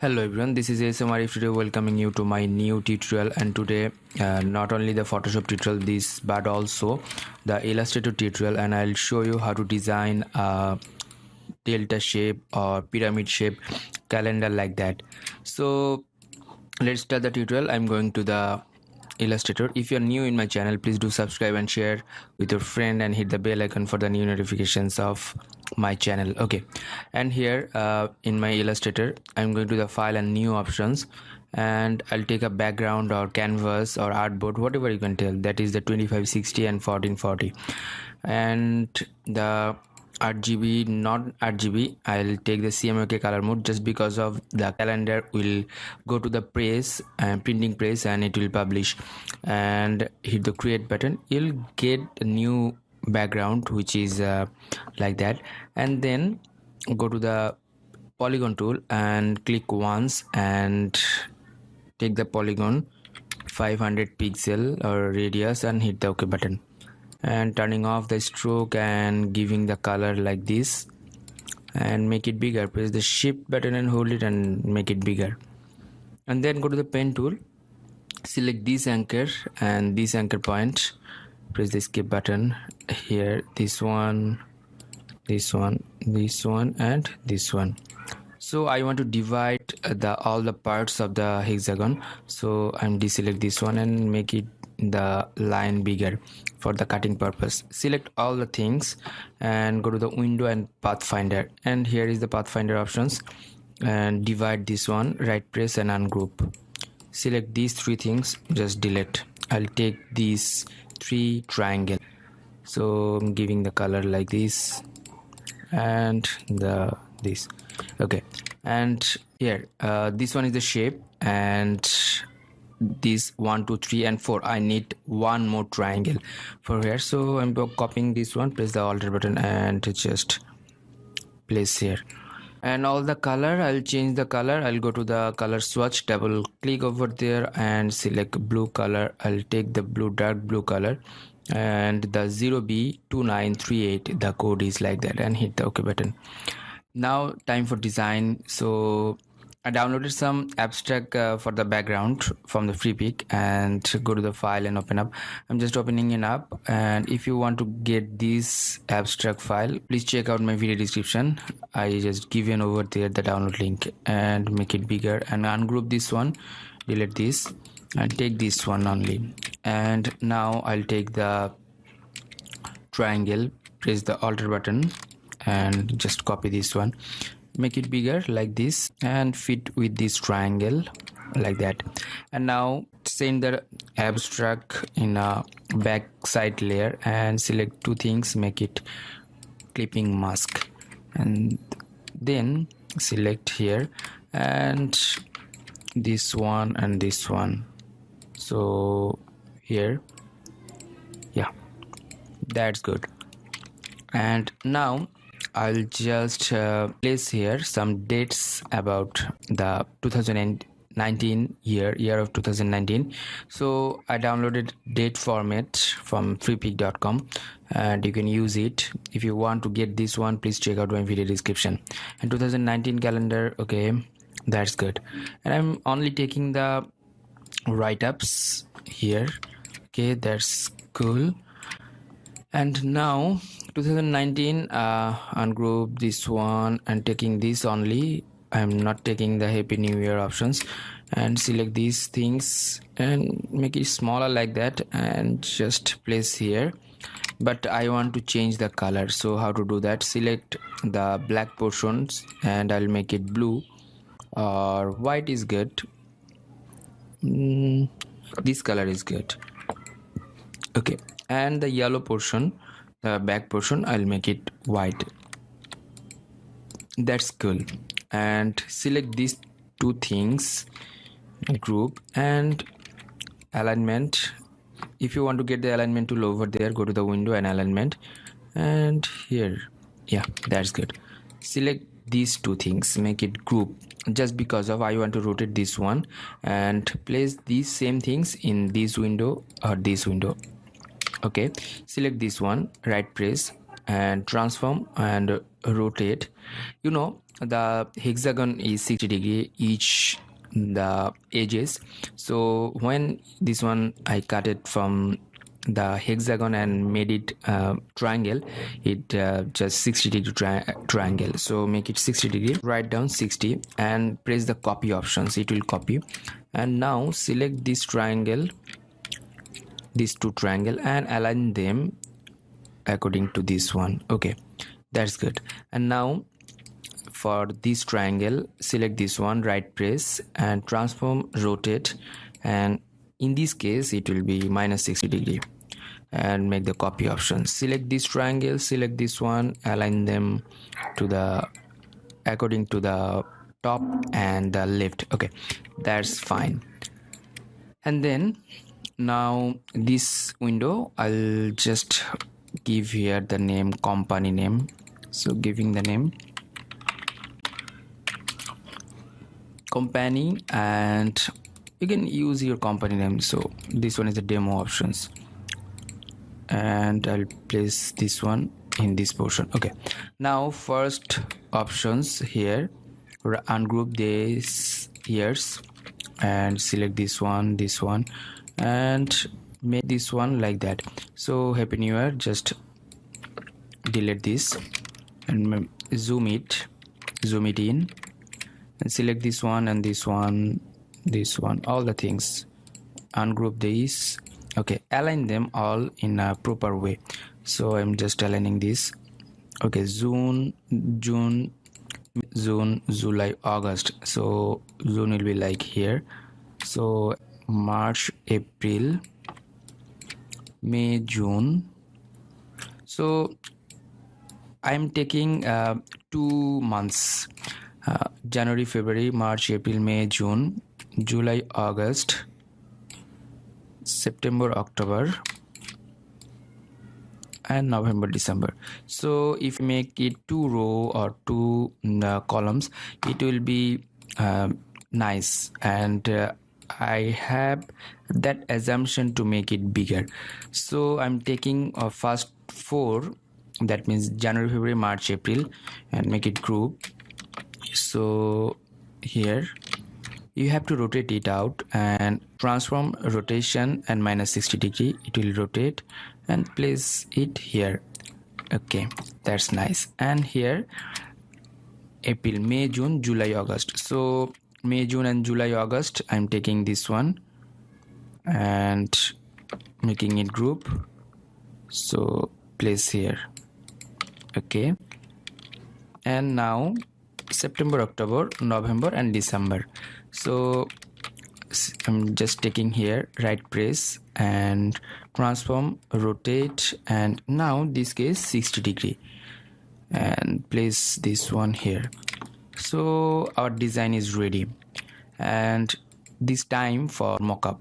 Hello everyone, this is ASM Arif today welcoming you to my new tutorial. And today not only the Photoshop tutorial this but also the Illustrator tutorial, and I'll show you how to design a delta shape or pyramid shape calendar like that. So let's start the tutorial. I'm going to the Illustrator. If you're new in my channel, please do subscribe and share with your friend and hit the bell icon for the new notifications of my channel. Okay, and here in my Illustrator, I'm going to the file and new options, and I'll take a background or canvas or artboard, whatever you can tell. That is the 2560 and 1440, and the RGB, not RGB, I'll take the CMYK color mode just because of the calendar will go to the press and printing press and it will publish. And hit the create button, you'll get a new background which is like that, and then go to the polygon tool and click once and take the polygon 500 pixel or radius and hit the OK button, and turning off the stroke and giving the color like this and make it bigger. Press the shift button and hold it and make it bigger, and then go to the pen tool, select this anchor and this anchor point, press the escape button here, this one, this one, this one, and this one. So I want to divide all the parts of the hexagon, so I'm deselect this one and make it the line bigger for the cutting purpose. Select all the things and go to the window and pathfinder, and here is the pathfinder options, and divide this one, right press and ungroup. Select these three things, just delete. I'll take these three triangle, so I'm giving the color like this and this. Okay, and here this one is the shape, and this 1 2 3 and 4 I need one more triangle for here, so I'm copying this one, press the Alt button and just place here. And all the color, I'll change the color. I'll go to the color swatch, double click over there and select blue color. I'll take the blue, dark blue color, and the 0B2938, the code is like that, and hit the OK button. Now time for design. So I downloaded some abstract for the background from the free pick, and go to the file and open up. I'm just opening it up, and if you want to get this abstract file, please check out my video description. I just given over there the download link, and make it bigger and ungroup this one, delete this and take this one only. And now I'll take the triangle, press the Alt button and just copy this one, make it bigger like this and fit with this triangle like that. And now send the abstract in a back side layer and select two things, make it clipping mask, and then select here and this one and this one. So here, yeah, that's good. And now I'll just place here some dates about the 2019 year of 2019. So I downloaded date format from freepik.com, and you can use it. If you want to get this one, please check out my video description. And 2019 calendar, okay, that's good. And I'm only taking the write-ups here, okay, that's cool. And now 2019, ungroup this one and taking this only. I'm not taking the Happy New Year options, and select these things and make it smaller like that and just place here. But I want to change the color, so how to do that? Select the black portions and I'll make it blue, or white is good. This color is good. Okay, and the yellow portion, the back portion, I'll make it white. That's cool. And select these two things, group and alignment. If you want to get the alignment tool over there, go to the window and alignment, and here, yeah, that's good. Select these two things, make it group, just because of I want to rotate this one, and place these same things in this window or this window. Okay, select this one, right press and transform and rotate. You know, the hexagon is 60 degree each the edges, so when this one I cut it from the hexagon and made it triangle, it just 60 degree triangle, so make it 60 degree, write down 60 and press the copy options, it will copy. And now select this triangle, these two triangle, and align them according to this one. Okay, that's good. And now for this triangle, select this one, right press and transform rotate, and in this case it will be minus 60 degree, and make the copy option. Select this triangle, select this one, align them to the according to the top and the left. Okay, that's fine. And then now this window, I'll just give here the name, company name, so giving the name company, and you can use your company name. So this one is the demo options, and I'll place this one in this portion. Okay, now first options here, ungroup these years and select this one, and make this one like that. So happy new year, just delete this and zoom it in, and select this one and this one, all the things, ungroup these. Okay, align them all in a proper way. So I'm just aligning this. Okay, June, July, August. So June will be like here. So March, April, May, June. So I'm taking 2 months, January, February, March, April, May, June, July, August, September, October, and November, December. So if you make it 2 row or 2 columns, it will be nice, and I have that assumption to make it bigger. So I'm taking first 4, that means January, February, March, April, and make it group. So here you have to rotate it out and transform rotation and minus 60 degree, it will rotate, and place it here. Okay, that's nice. And here April, May, June, July, August. So May, June and July, August, I'm taking this one and making it group, so place here. Okay, and now September, October, November and December. So I'm just taking here, right press and transform rotate, and now this case 60 degree, and place this one here. So our design is ready, and this time for mockup.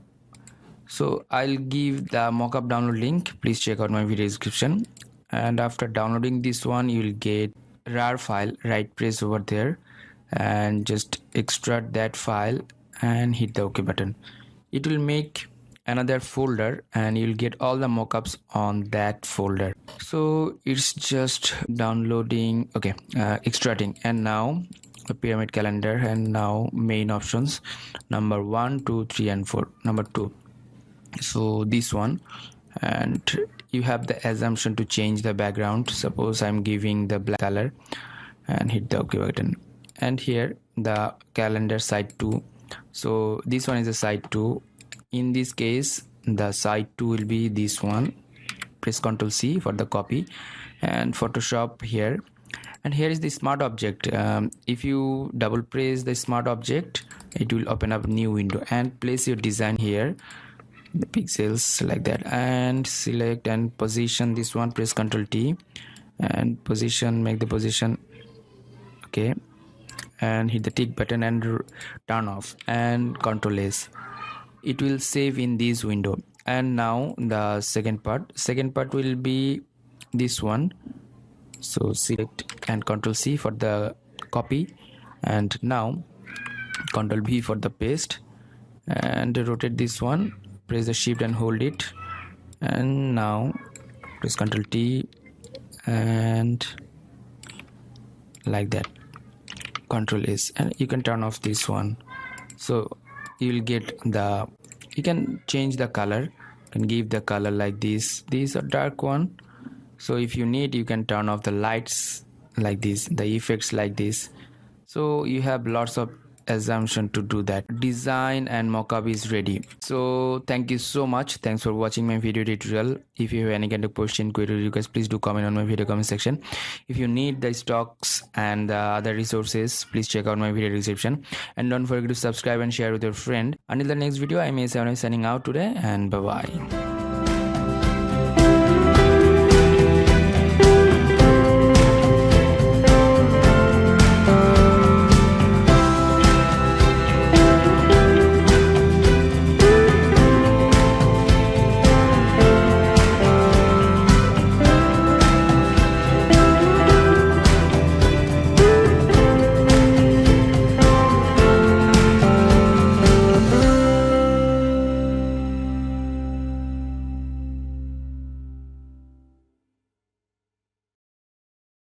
So I'll give the mockup download link, please check out my video description. And after downloading this one, you will get RAR file, right press over there and just extract that file and hit the OK button. It will make another folder and you'll get all the mockups on that folder. So it's just downloading. Okay, extracting. And now the pyramid calendar, and now main options, number 1, 2, 3 and 4. Number 2, so this one, and you have the assumption to change the background. Suppose I'm giving the black color and hit the OK button. And here the calendar side 2, so this one is the side 2. In this case the side 2 will be this one. Press Ctrl C for the copy and Photoshop here. And here is the smart object. If you double press the smart object, it will open up a new window, and place your design here, the pixels like that, and select and position this one. Press Ctrl T and position, make the position. Okay, and hit the tick button and turn off, and Ctrl S. It will save in this window. And now the second part will be this one. So select and Ctrl C for the copy, and now Ctrl V for the paste, and rotate this one. Press the shift and hold it, and now press Ctrl T and like that. Control S, and you can turn off this one, so you'll get the, you can change the color, you can give the color like this. These are dark one, so if you need, you can turn off the lights like this, the effects like this. So you have lots of assumption to do that. Design and mockup is ready. So thank you so much. Thanks for watching my video tutorial. If you have any kind of question, query, request, please do comment on my video comment section. If you need the stocks and other resources, please check out my video description, and don't forget to subscribe and share with your friend. Until the next video, I'm ASM Arif signing out today, and bye bye.